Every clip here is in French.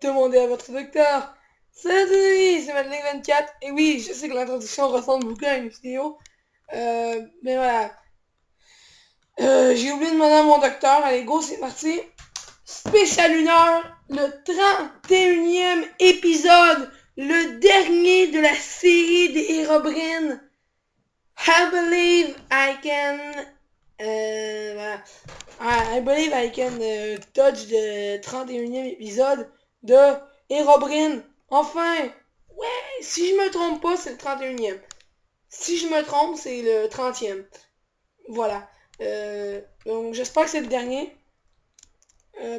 demandez à votre docteur. Salut, c'est Madeleine24. Et oui, je sais que l'introduction ressemble beaucoup à une vidéo. Mais voilà. J'ai oublié de demander à mon docteur. Allez, go, c'est parti. Spécial 1 heure, le 31e épisode, le dernier de la série des Herobrine. I believe I can... voilà. I believe I can touch le 31e épisode de Herobrine. Enfin! Ouais! Si je me trompe pas, c'est le 31e. Si je me trompe, c'est le 30e. Voilà. Donc j'espère que c'est le dernier.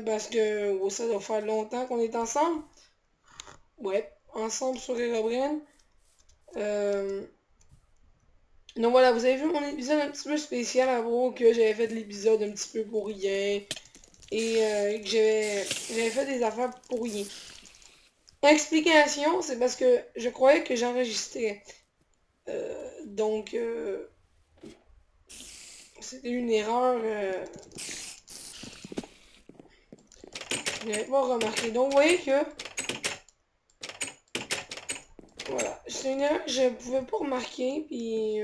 Parce que ça doit faire longtemps qu'on est ensemble. Ouais, ensemble sur Herobrine. Donc voilà, vous avez vu mon épisode un petit peu spécial à vous, que j'avais fait l'épisode un petit peu pour rien. Et que j'avais fait des affaires pour rien. Explication, c'est parce que je croyais que j'enregistrais. Donc, c'était une erreur. Je n'avais pas remarqué. Donc, vous voyez que... Voilà, c'est une erreur que je ne pouvais pas remarquer. Puis,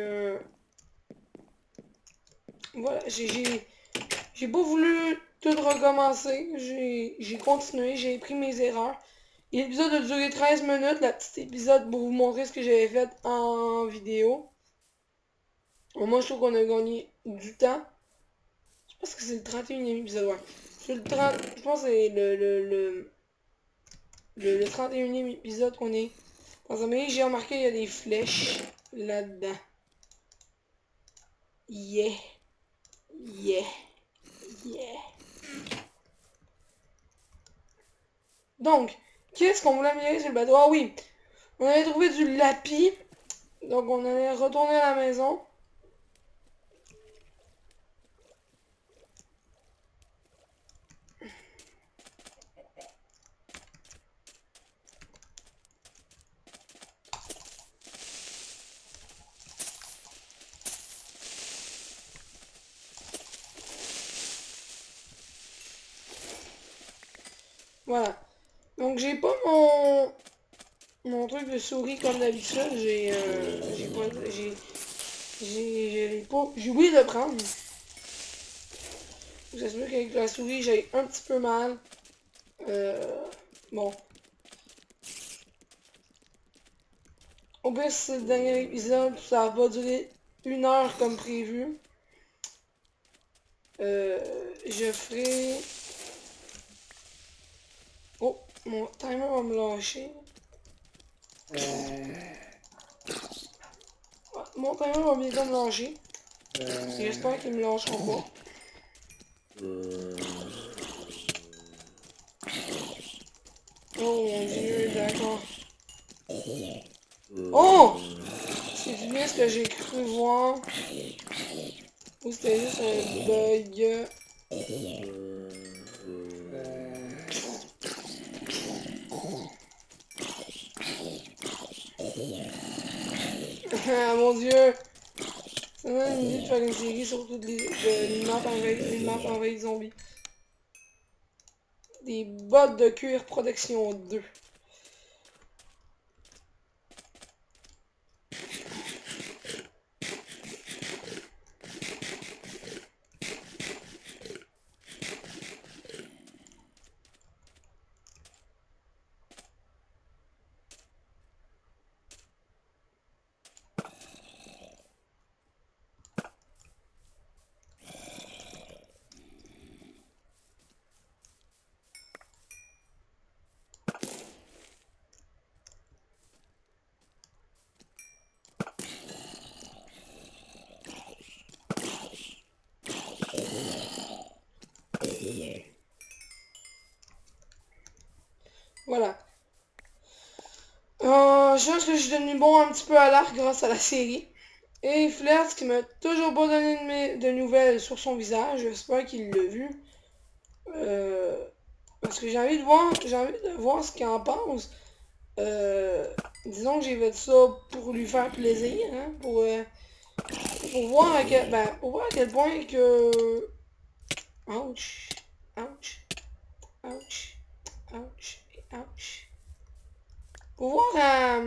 voilà, j'ai pas voulu tout recommencer. J'ai continué, j'ai pris mes erreurs. Et l'épisode a duré 13 minutes, la petite épisode pour vous montrer ce que j'avais fait en vidéo. Moi, je trouve qu'on a gagné du temps. Je pense que c'est le 31e épisode, ouais. Je pense que c'est le 31e épisode qu'on est dans un pays. J'ai remarqué qu'il y a des flèches là-dedans. Yeah. Yeah. Yeah. Donc, qu'est-ce qu'on voulait améliorer sur le bateau? Ah oui, on avait trouvé du lapis. Donc, on allait retourner à la maison. Voilà. Donc, j'ai pas mon truc de souris comme d'habitude. J'ai oublié de le prendre. J'espère qu'avec la souris, j'ai un petit peu mal. Bon. Au pire, c'est le dernier épisode. Ça va durer 1 heure comme prévu. Je ferai... Oh, mon timer va me lâcher. Mon timer va bientôt me lâcher. J'espère qu'il me lâchera pas. Oh mon dieu, d'accord. Oh! C'est bien ce que j'ai cru voir. Ou c'était juste un bug. Ah mon dieu! Ça m'a donne une idée de faire une série sur toutes les maps envahies zombies. Des bottes de cuir protection 2. Voilà. Je pense que je suis devenu bon un petit peu à l'arc grâce à la série. Et Flair, qui m'a toujours pas donné de nouvelles sur son visage, j'espère qu'il l'a vu. Parce que j'ai envie de voir ce qu'il en pense. Disons que j'ai fait ça pour lui faire plaisir, hein, pour voir à quel point que... Ouch, ouch, ouch, ouch, ouch. pour voir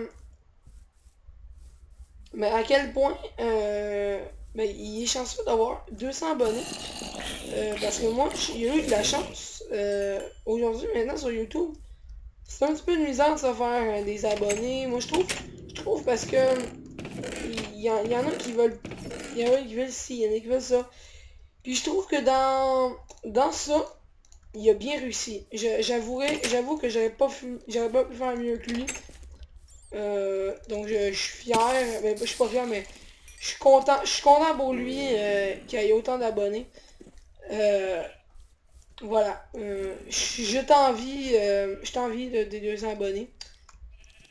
mais à quel point ben, il est chanceux d'avoir 200 abonnés. Parce que moi, j'ai eu de la chance aujourd'hui, maintenant sur YouTube. C'est un petit peu de misère de se faire des abonnés. Moi, je trouve parce que il y en a qui veulent, il y en a qui veulent ci, il y en a qui veulent ça. Puis je trouve que dans ça, il a bien réussi. J'avoue que j'aurais pas pu faire mieux que lui. Donc je suis fier, mais je suis pas fier, mais je suis content pour lui qu'il ait autant d'abonnés. Euh, voilà, je t'envie des 200 abonnés.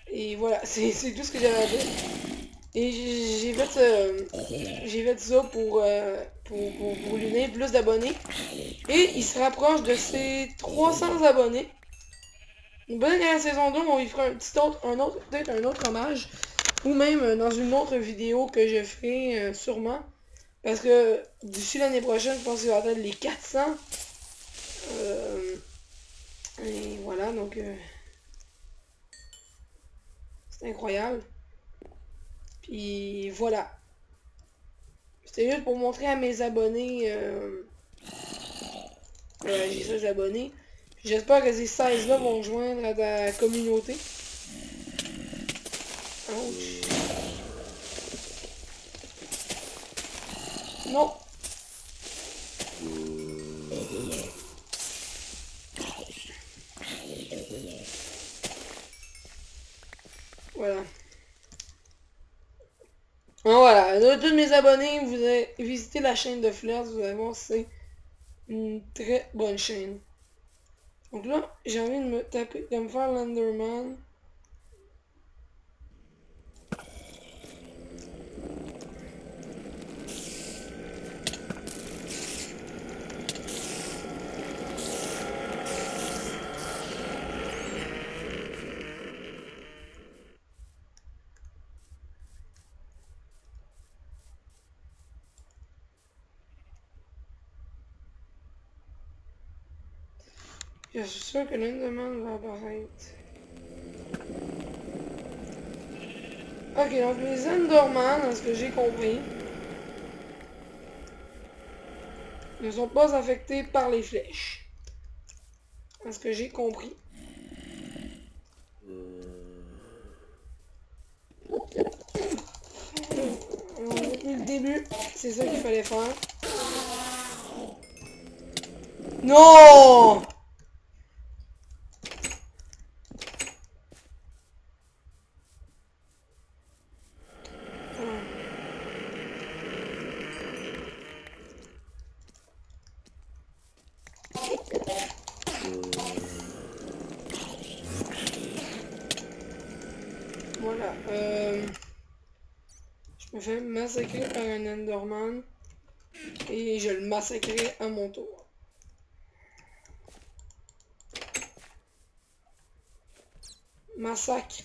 Et voilà, c'est tout ce que j'avais à dire. Et j'ai fait ça pour lui donner plus d'abonnés. Et il se rapproche de ses 300 abonnés. Bonne dernière saison 2, on lui fera peut-être un autre hommage. Ou même dans une autre vidéo que je ferai sûrement. Parce que d'ici l'année prochaine, je pense qu'il va atteindre les 400. Euh, et voilà, donc c'est incroyable. Puis voilà. C'était juste pour montrer à mes abonnés. J'ai 16 abonnés. J'espère que ces 16-là vont rejoindre à ta communauté. Ouch. Non. Voilà. Ah, voilà. Tous mes abonnés, vous avez visité la chaîne de Flair, vous allez voir, c'est une très bonne chaîne. Donc là, j'ai envie de me faire l'Enderman. Je suis sûr que l'Enderman va apparaître. Ok, donc les Enderman, à ce que j'ai compris, ne sont pas affectés par les flèches. À ce que j'ai compris. Depuis le début, c'est ça qu'il fallait faire. Non! Voilà. Je me fais massacrer par un Enderman. Et je le massacrerai à mon tour. Massacre.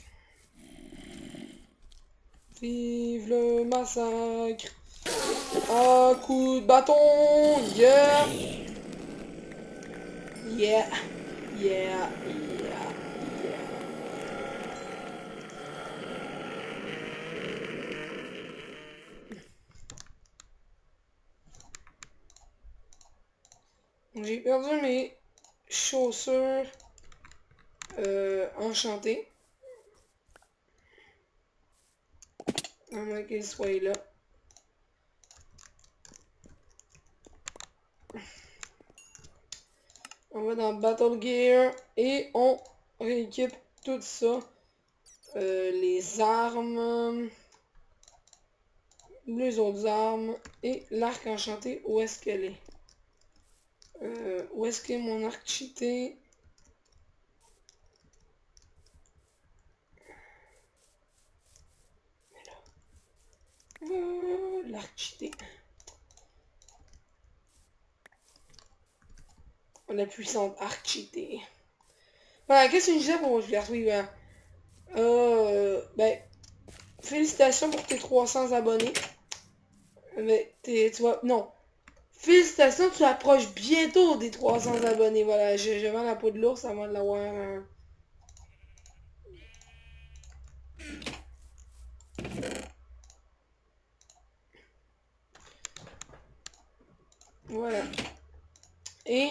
Vive le massacre. À coup de bâton. Yeah. Yeah. Yeah. Yeah. J'ai perdu mes chaussures enchantées. À moins qu'elles soient là. On va dans Battle Gear et on rééquipe tout ça. Les armes. Les autres armes. Et l'arc enchanté, où est-ce qu'elle est? Où est-ce qu'est mon arc cheaté? L'arc cheaté. La puissante arc cheaté. Voilà, qu'est-ce que je disais pour faire suivre? Ben, félicitations pour tes 300 abonnés. Mais tu vois, non. Félicitations, tu approches bientôt des 300 abonnés. Voilà, je vends la peau de l'ours avant de l'avoir. Voilà. Et...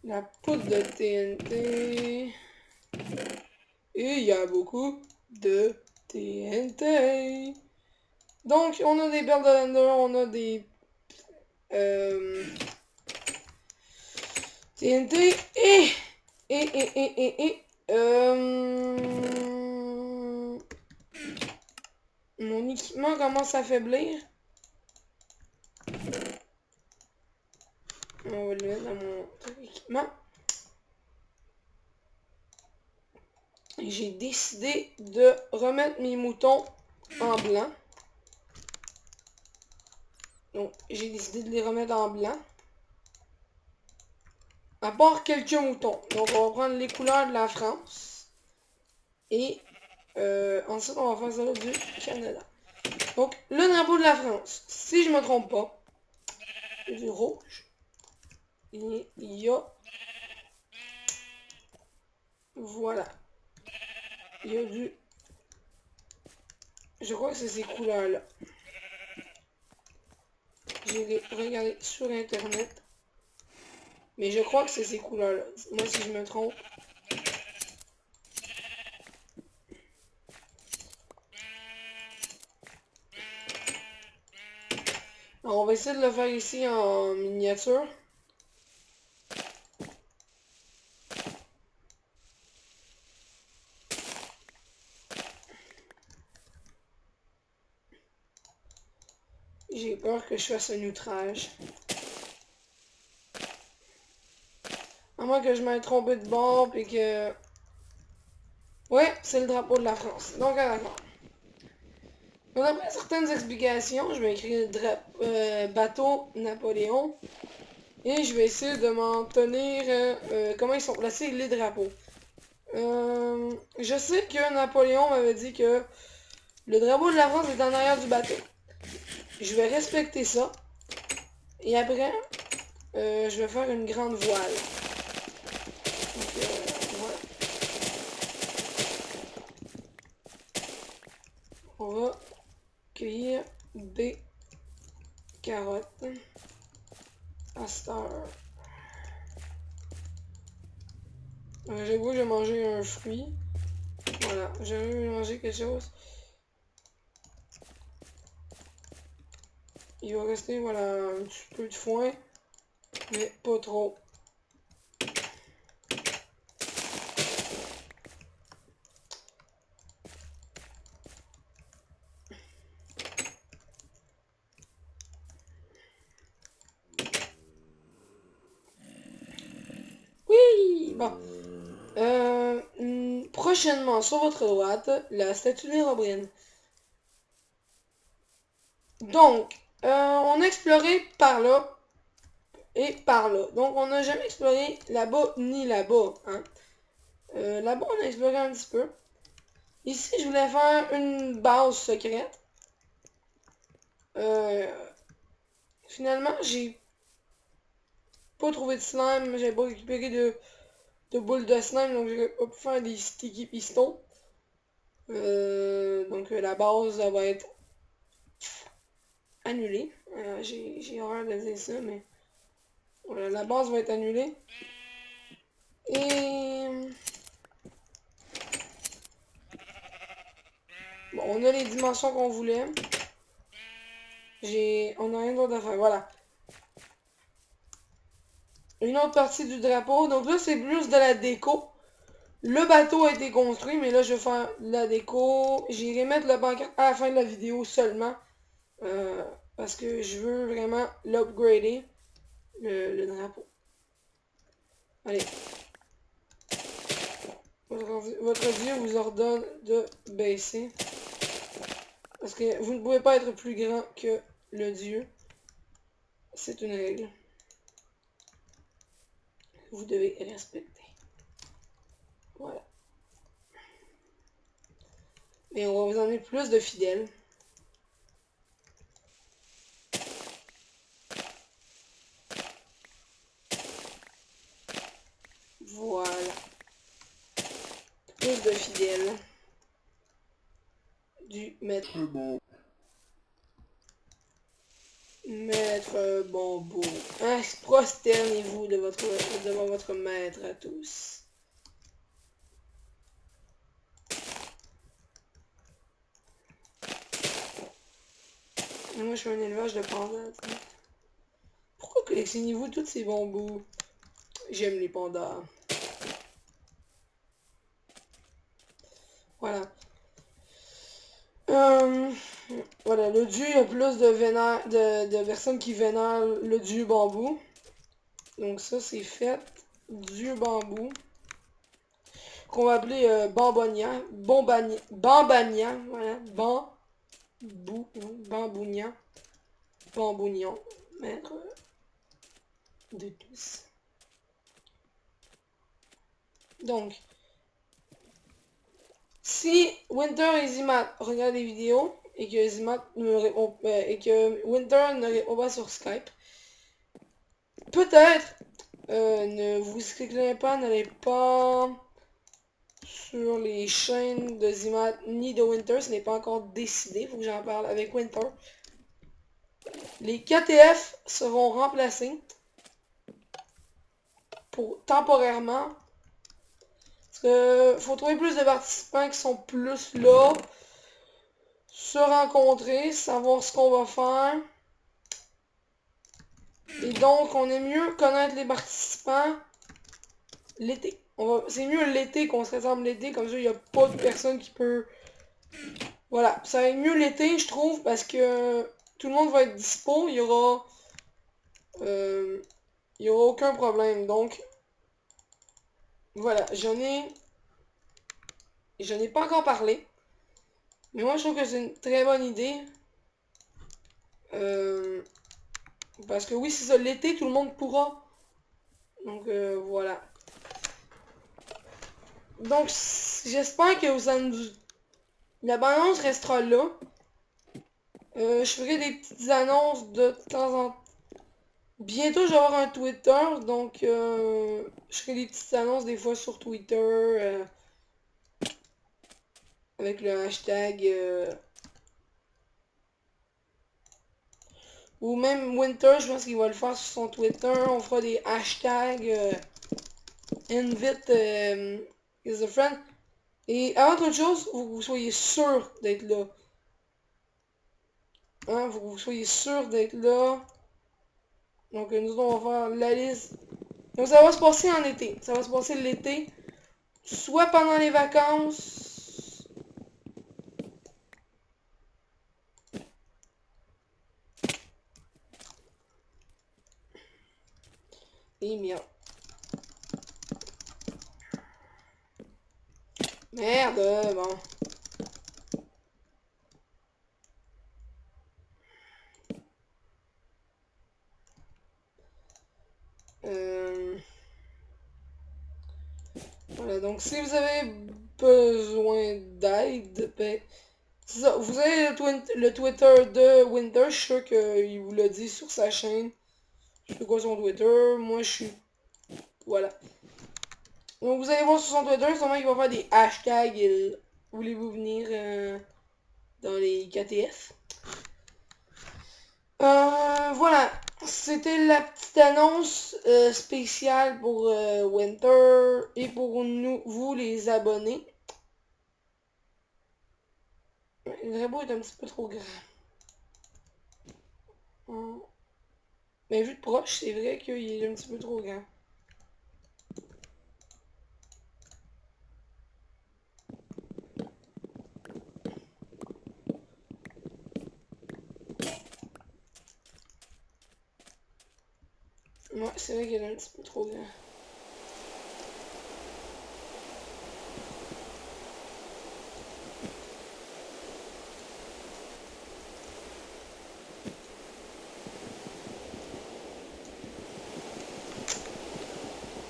la poudre de TNT. Et il y a beaucoup de TNT. Donc, on a des perles de Lander, on a des TNT mon équipement commence à faiblir. On va le mettre dans mon équipement. J'ai décidé de remettre mes moutons en blanc. Donc, j'ai décidé de les remettre en blanc. À part quelques moutons. Donc, on va prendre les couleurs de la France. Et ensuite, on va faire ça du Canada. Donc, le drapeau de la France, si je me trompe pas, c'est du rouge. Et il y a... Voilà. Il y a du... Je crois que c'est ces couleurs-là. J'ai regardé sur Internet. Mais je crois que c'est ces couleurs-là. Moi, si je me trompe. Alors, on va essayer de le faire ici en miniature. J'ai peur que je fasse un outrage. À moins que je m'aie trompé de bord et que... Ouais, c'est le drapeau de la France. Donc, d'accord. Après certaines explications, je vais écrire bateau Napoléon. Et je vais essayer de m'en tenir comment ils sont placés les drapeaux. Je sais que Napoléon m'avait dit que le drapeau de la France est en arrière du bateau. Je vais respecter ça. Et après, je vais faire une grande voile. Donc, voilà. On va cueillir des carottes à cette heure. J'ai goût de manger un fruit. Voilà, j'ai envie de manger quelque chose. Il va rester, voilà, un petit peu de foin, mais pas trop. Oui! Bon. Prochainement, sur votre droite, la statue d'Hérobrine. Donc, on a exploré par là et par là. Donc, on n'a jamais exploré là-bas ni là-bas. Hein. Là-bas, on a exploré un petit peu. Ici, je voulais faire une base secrète. Finalement, j'ai pas trouvé de slime. J'ai pas récupéré de boules de slime, donc j'ai pas pu faire des sticky pistons. Donc, la base, ça va être annulée. J'ai horreur de dire ça, mais... Voilà, la base va être annulée. Et... Bon, on a les dimensions qu'on voulait. On n'a rien d'autre à faire, voilà. Une autre partie du drapeau. Donc là, c'est plus de la déco. Le bateau a été construit, mais là, je vais faire la déco. J'irai mettre le pancarte à la fin de la vidéo seulement. Parce que je veux vraiment l'upgrader, le drapeau. Allez. Votre dieu vous ordonne de baisser. Parce que vous ne pouvez pas être plus grand que le dieu. C'est une règle. Vous devez respecter. Voilà. Mais on va vous emmener plus de fidèles. Voilà. Plus de fidèles. Du maître. Maître Bambou. Hein, prosternez-vous devant votre maître à tous. Et moi, je fais un élevage de pandas. Pourquoi collectionnez-vous tous ces bambous? J'aime les pandas. Voilà. Voilà, le dieu, il y a plus de personnes qui vénèrent le dieu bambou. Donc ça, c'est fait. Dieu bambou. Qu'on va appeler Bambonia. Bambania. Voilà. Bambounia. Bambounion. Maître de tous. Donc, si Winter et Zimat regardent les vidéos et que et que Winter ne répond pas sur Skype, peut-être ne vous exclamez pas, n'allez pas sur les chaînes de Zimat ni de Winter, ce n'est pas encore décidé, faut que j'en parle avec Winter. Les KTF seront remplacés temporairement. Parce que faut trouver plus de participants qui sont plus là, se rencontrer, savoir ce qu'on va faire. Et donc, on est mieux connaître les participants l'été. C'est mieux l'été qu'on se ressemble l'été, comme ça il n'y a pas de personne qui peut... Voilà, ça va être mieux l'été, je trouve, parce que tout le monde va être dispo, il y aura aucun problème. Donc, voilà, j'en ai pas encore parlé, mais moi je trouve que c'est une très bonne idée. Parce que oui, c'est ça, l'été, tout le monde pourra. Donc, voilà. Donc, j'espère que la bande-annonce restera là. Je ferai des petites annonces de temps en temps. Bientôt, je vais avoir un Twitter, donc je ferai des petites annonces des fois sur Twitter avec le hashtag ou même Winter, je pense qu'il va le faire sur son Twitter. On fera des hashtags invite is a friend. Et avant toute chose, vous soyez sûr d'être là. Hein, vous soyez sûr d'être là. Donc nous on va faire la liste. Donc ça va se passer en été. Ça va se passer l'été. Soit pendant les vacances. Et merde. Merde, bon. Voilà, donc si vous avez besoin d'aide, ben, c'est ça, vous avez le Twitter de Winter, je suis sûr qu'il vous l'a dit sur sa chaîne. Je sais quoi son Twitter, moi je suis... Voilà. Donc vous allez voir sur son Twitter, sûrement qu'il va faire des hashtags, voulez-vous venir dans les KTF. Voilà, c'était la petite annonce spéciale pour Winter et pour vous les abonnés. Le rabot est un petit peu trop grand. Mais vu de proche, c'est vrai qu'il est un petit peu trop grand. Ouais, c'est vrai qu'il est un petit peu trop grand.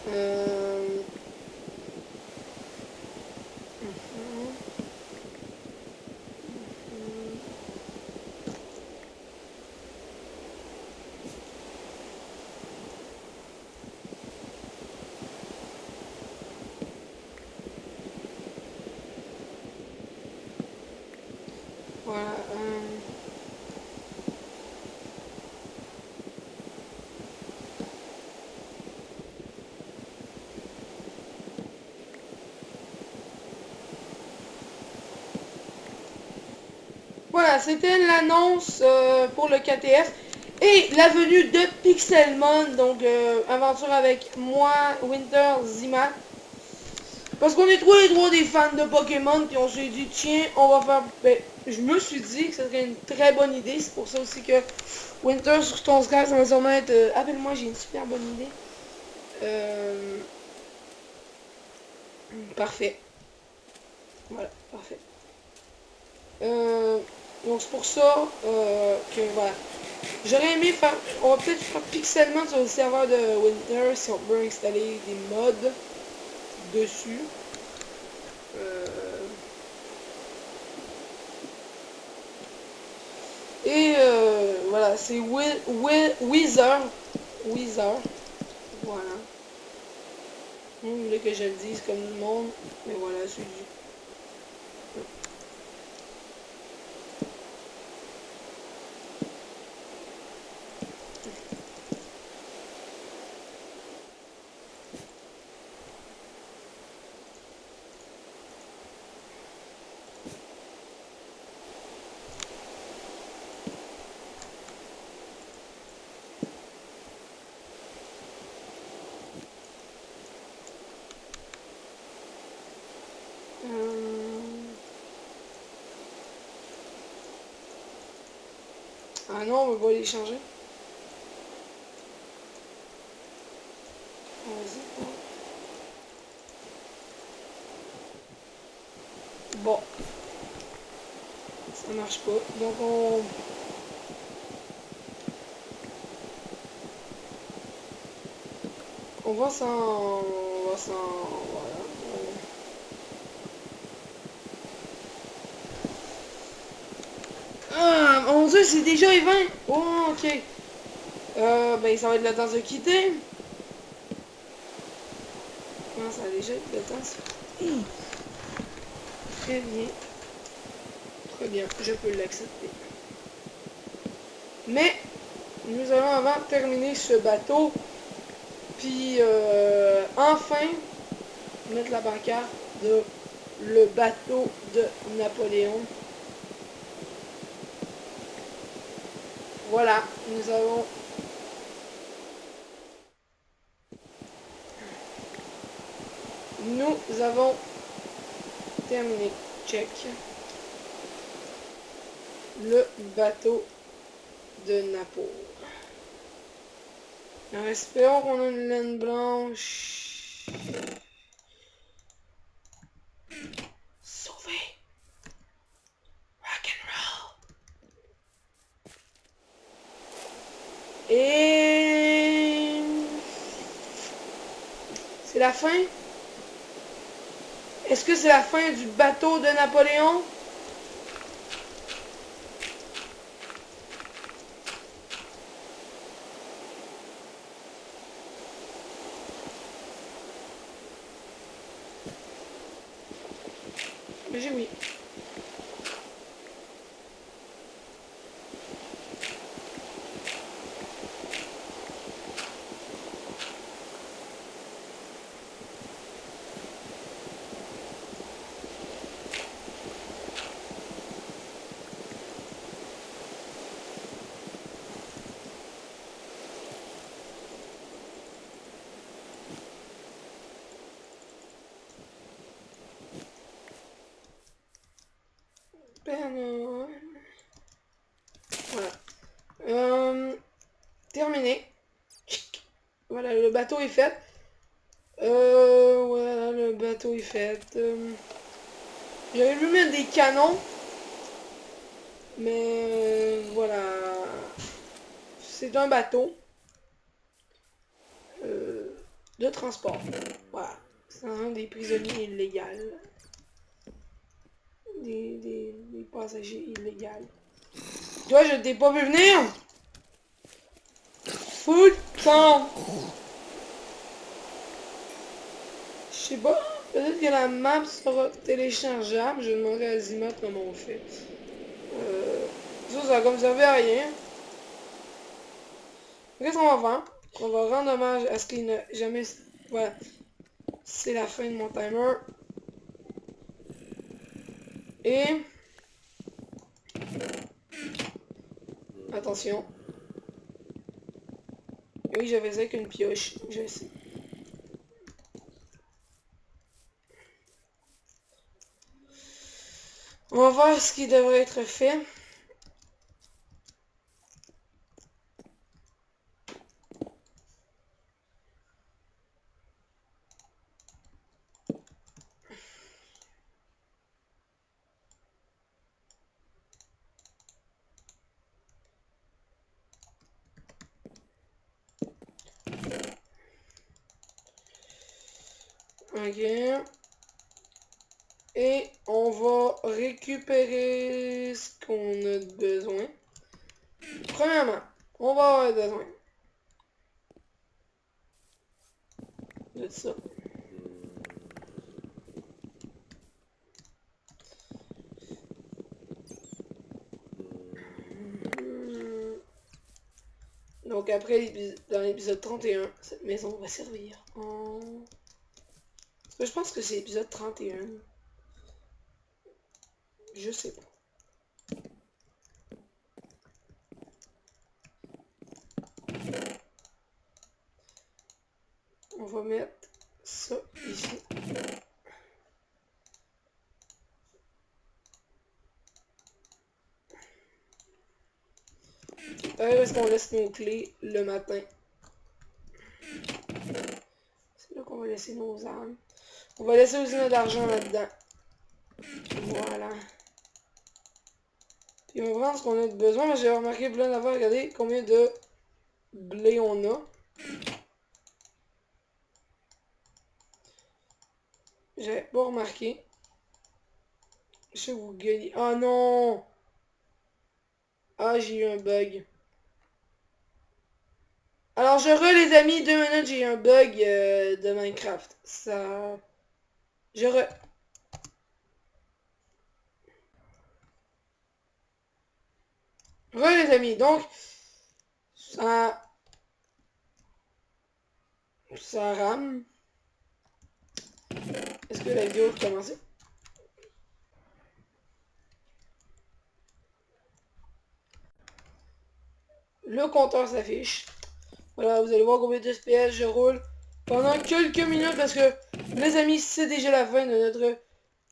Euh... Voilà. Voilà, c'était l'annonce pour le KTF et la venue de Pixelmon, donc aventure avec moi, Winter, Zima. Parce qu'on est tous les trois des fans de Pokémon, puis on s'est dit, tiens, on va faire... Ben, je me suis dit que ce serait une très bonne idée, c'est pour ça aussi que Winter sur ton Sky, ça va sûrement être... appelle-moi, j'ai une super bonne idée. Parfait. Voilà, parfait. Donc c'est pour ça que voilà. J'aurais aimé faire. On va peut-être faire pixellement sur le serveur de Winter si on peut installer des mods dessus. Et voilà, c'est Weezer. Weezer. Voilà. Vous voulez que je le dise comme le monde. Mais voilà, c'est du. Ah non, on va pas les changer. Vas-y. Bon. Ça marche pas. Donc on va s'en... Voilà. Ah, mon dieu, c'est déjà les 20. Oh, ok. Ben, ça va être le temps de quitter. Non, ça va déjà être le temps. Très bien. Très bien, je peux l'accepter. Mais, nous allons avant terminer ce bateau. Puis, enfin, mettre la pancarte de le bateau de Napoléon. Voilà, nous avons terminé. Check. Le bateau de Napo. Alors, espérons qu'on a une laine blanche. Sauvé. Rock'n'roll. Et... c'est la fin? Est-ce que c'est la fin du bateau de Napoléon? J'ai oui. Voilà. Terminé. Voilà, le bateau est fait. Voilà, le bateau est fait. J'avais voulu mettre des canons. Mais voilà. C'est un bateau. de transport. Voilà. C'est un des prisonniers illégaux. Des passagers illégaux. Toi, je t'ai pas vu venir! Full temps! Je sais pas, peut-être que la map sera téléchargeable. Je demanderai à Zima comment on fait. Ça va comme servi à rien. Qu'est-ce qu'on va faire? On va rendre hommage à ce qu'il n'a jamais... Voilà. C'est la fin de mon timer. Et... Attention. Oui, j'avais ça avec une pioche. Je sais. On va voir ce qui devrait être fait. Ok. Et on va récupérer ce qu'on a besoin. Premièrement, on va avoir besoin de ça. Donc après, dans l'épisode 31, cette maison va servir en... Je pense que c'est l'épisode 31. Je sais pas. On va mettre ça ici. Est-ce qu'on laisse nos clés le matin? C'est là qu'on va laisser nos armes. On va laisser aussi notre argent là-dedans. Voilà. Puis on va prendre ce qu'on a besoin. Mais j'ai remarqué plein d'affaires. Regardez combien de blé on a. J'avais pas remarqué. Je sais que vous gagnez. Ah non! Ah, j'ai eu un bug. Alors, les amis, 2 minutes, j'ai eu un bug de Minecraft. Ça... Je re... Les amis, donc... Ça... Ça rame. Est-ce que la vidéo a recommencé? Le compteur s'affiche. Voilà, vous allez voir combien de FPS je roule pendant quelques minutes parce que, les amis, c'est déjà la fin de notre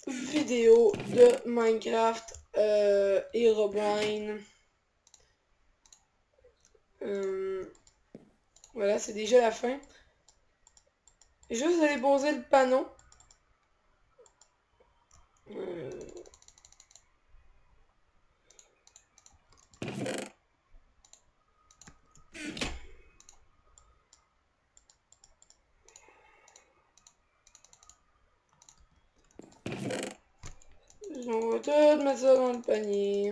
vidéo de Minecraft Herobrine. Voilà, c'est déjà la fin. Juste aller poser le panneau. On va tout mettre ça dans le panier.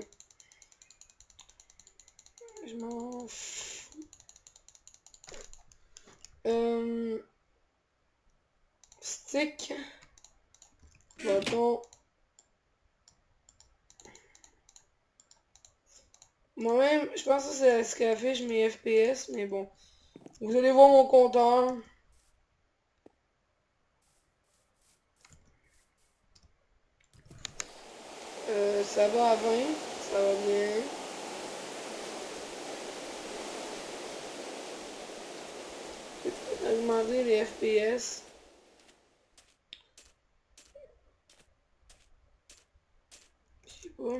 Je m'en fous. Stick. Bâton. Moi-même, je pense que c'est ce qui affiche mes FPS, mais bon. Vous allez voir mon compteur. Ça va à 20, ça va bien. Je vais peut-être augmenter les FPS. Je sais pas.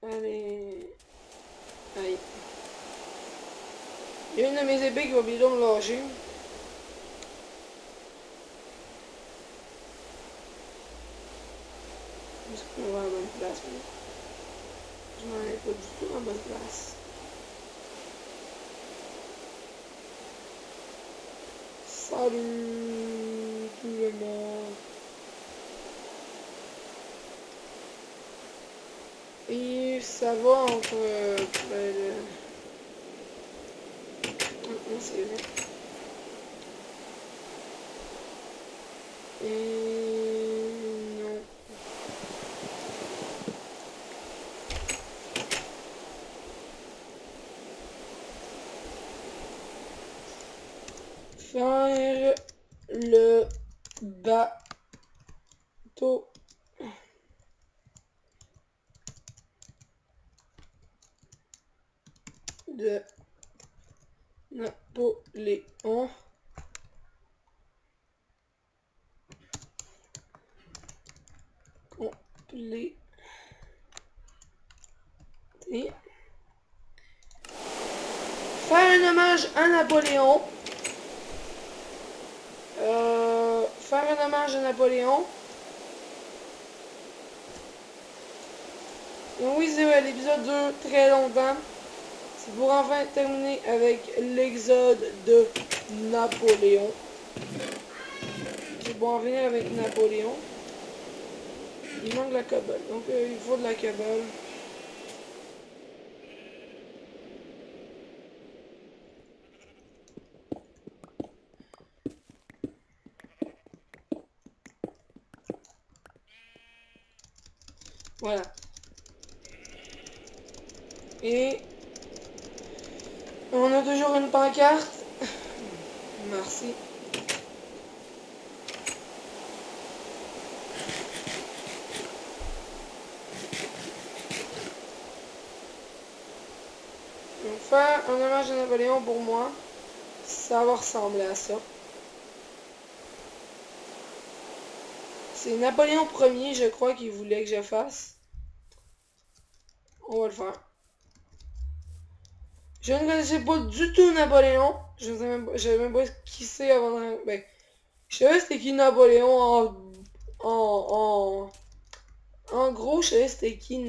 Allez. Aïe. Il y a une de mes épées qui va bientôt me lâcher. Est-ce qu'on va à la bonne place, moi? Je m'en ai pas du tout en bonne place. Salut tout le monde. Et ça va entre... c'est vrai. Et... non. Faire le bateau de Napoléon complété. Faire un hommage à Napoléon. Faire un hommage à Napoléon. Donc oui, c'est vrai, l'épisode dure très longtemps. C'est pour enfin terminer avec l'exode de Napoléon. C'est pour en finir avec Napoléon. Il manque la cobble. Donc il faut de la cobble. Voilà. Et on a toujours une pancarte. Merci. Donc faire un hommage à Napoléon pour moi, ça va ressembler à ça. C'est Napoléon Ier, je crois, qu'il voulait que je fasse. On va le faire. Je ne connaissais pas du tout Napoléon. Je ne savais même pas qui c'est avant de... Ben, je savais c'était qui Napoléon en gros, je savais c'était qui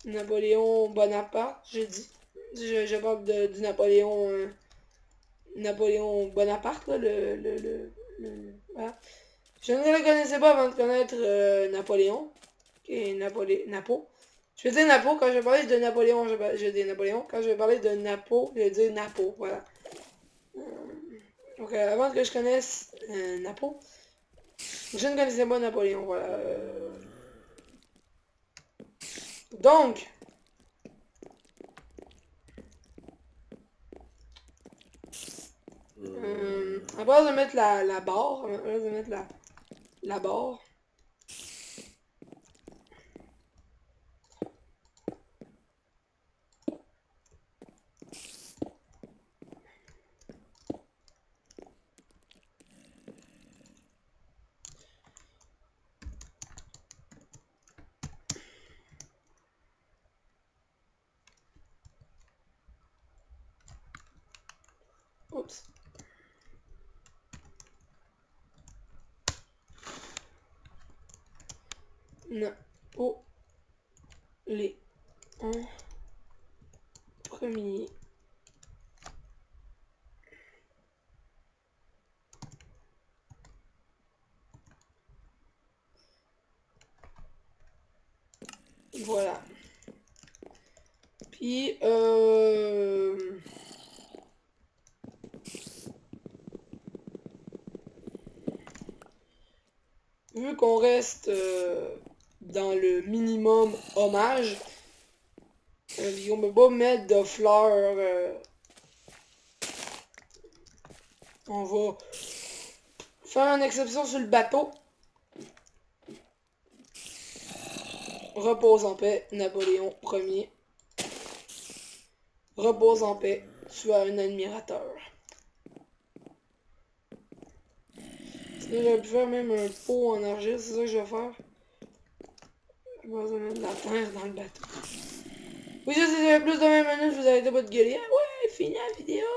Napoléon Bonaparte, je dis. Je parle du Napoléon... Napoléon Bonaparte, là, voilà. Je ne le connaissais pas avant de connaître Napoléon. Et Napo. Je vais dire Napo, quand je vais parler de Napoléon, je dis Napoléon. Quand je vais parler de Napo, je vais dire Napo, voilà. Donc avant que je connaisse Napo, je ne connaissais pas Napoléon, voilà. Donc, à base de mettre la barre, à base de mettre la barre, oups. Napoléon premier. Voilà. Puis, vu qu'on reste dans le minimum hommage, on peut pas mettre de fleurs. On va faire une exception sur le bateau. Repose en paix, Napoléon Ier. Repose en paix, tu es un admirateur. J'aurais pu faire même un pot en argile, c'est ça que je vais faire. Je vais mettre de la terre dans le bateau. Oui, ça c'est plus de 20 minutes, vous arrêtez pas de gueuler. Ah ouais, fini la vidéo!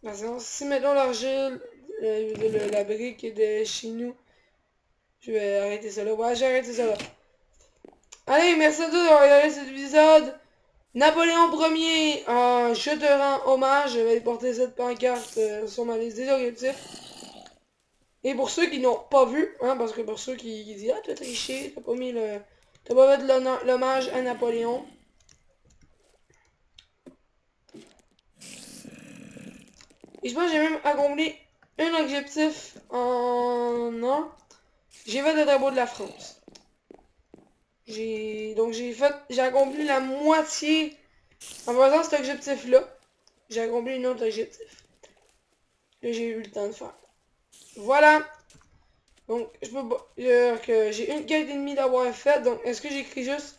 Parce que si mettons l'argile, la brique est de chez nous, je vais arrêter ça là. Ouais, j'ai arrêté ça là. Allez, merci à tous d'avoir regardé cet épisode. Napoléon Ier, je te rends hommage. Je vais porter cette pancarte sur ma liste des objectifs. Et pour ceux qui n'ont pas vu, hein, parce que pour ceux qui disent ah t'as triché, t'as pas mis le. T'as pas fait l'hommage à Napoléon. Et je pense que j'ai même accompli un objectif en un. J'ai fait le drapeau de la France. J'ai accompli la moitié en faisant cet objectif-là. J'ai accompli un autre objectif que j'ai eu le temps de faire. Voilà. Donc, je peux pas dire que j'ai une quête et demie d'avoir fait. Donc, est-ce que j'écris juste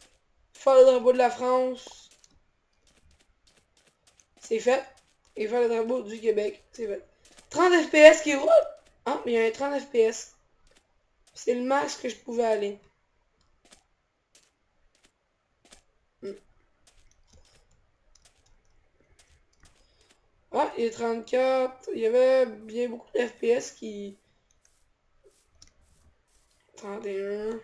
faire le drapeau de la France? C'est fait. Et faire le drapeau du Québec. C'est fait. 30 FPS qui roule. Ah, mais il y a un 30 FPS. C'est le max que je pouvais aller. Ah, il est 34. Il y avait bien beaucoup de FPS qui... 31.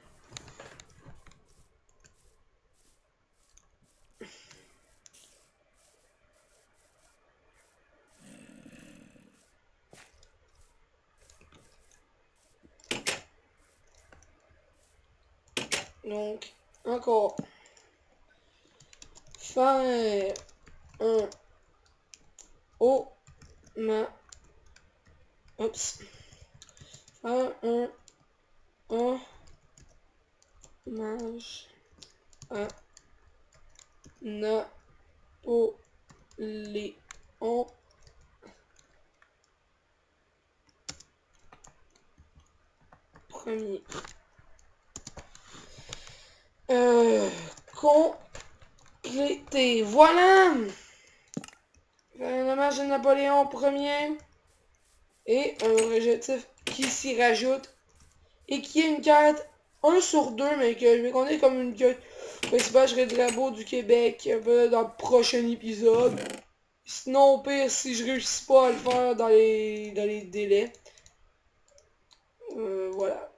Donc, encore. Faire un hommage. Oups. Faire un hommage à Napoléon Ier. Compléter. Voilà! Faire un hommage à Napoléon Ier. Et un objectif qui s'y rajoute. Et qui est une carte 1 sur 2, mais que je vais compter comme une carte principale. Je serai le drapeau du Québec dans le prochain épisode. Sinon, au pire, si je réussis pas à le faire dans les délais. Voilà.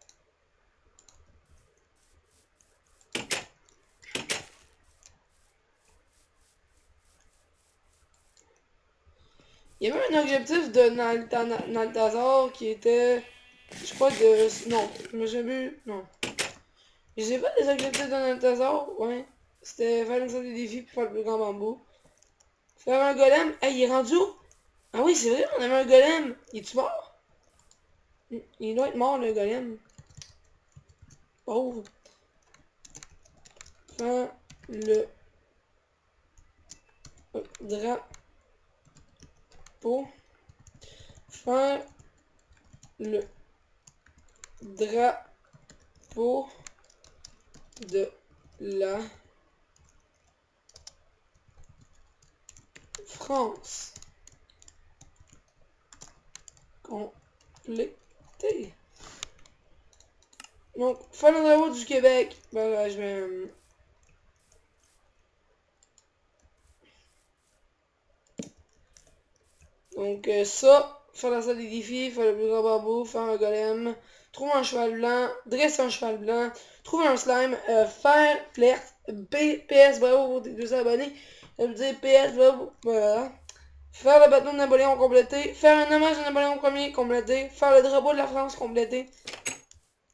Il y avait un objectif de Naltazar qui était... Je crois de... Non, je me suis vu... Non. Je sais pas des objectifs de Naltazar, ouais. C'était faire une sorte de défi pour faire le plus grand bambou. Faire un golem. Hey, il est rendu où? Ah oui, c'est vrai, on avait un golem. Il est-tu mort? Il doit être mort, le golem. Pauvre. Faire le drapeau. Faire le drapeau de la France. Complété. Donc, faire le drapeau du Québec. Ben là, je vais... Donc, ça, faire la salle des défis, faire le plus grand bambou, faire un golem, trouver un cheval blanc, dresser un cheval blanc, trouver un slime, faire flerte, PS, bravo pour tes 200 abonnés, je veux dire PS, bravo, voilà. Faire le bâton de Napoléon complété, faire un hommage à Napoléon Ier complété, faire le drapeau de la France complété.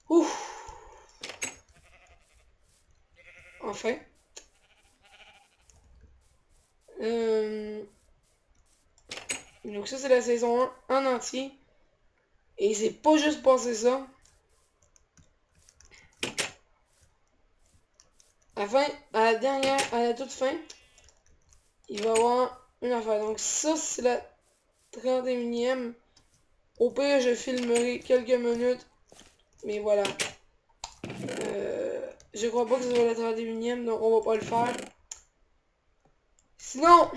Ouf! Enfin. Donc ça c'est la saison 1 en entier. Et c'est pas juste passé ça. À la toute fin, il va y avoir une affaire. Donc ça c'est la 31e. Au pire je filmerai quelques minutes. Mais voilà. Je crois pas que ce soit la 31e, donc on va pas le faire. Sinon,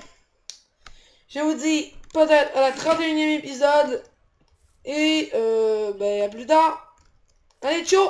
je vous dis peut-être à la 31e épisode. Et ben à plus tard. Allez, ciao!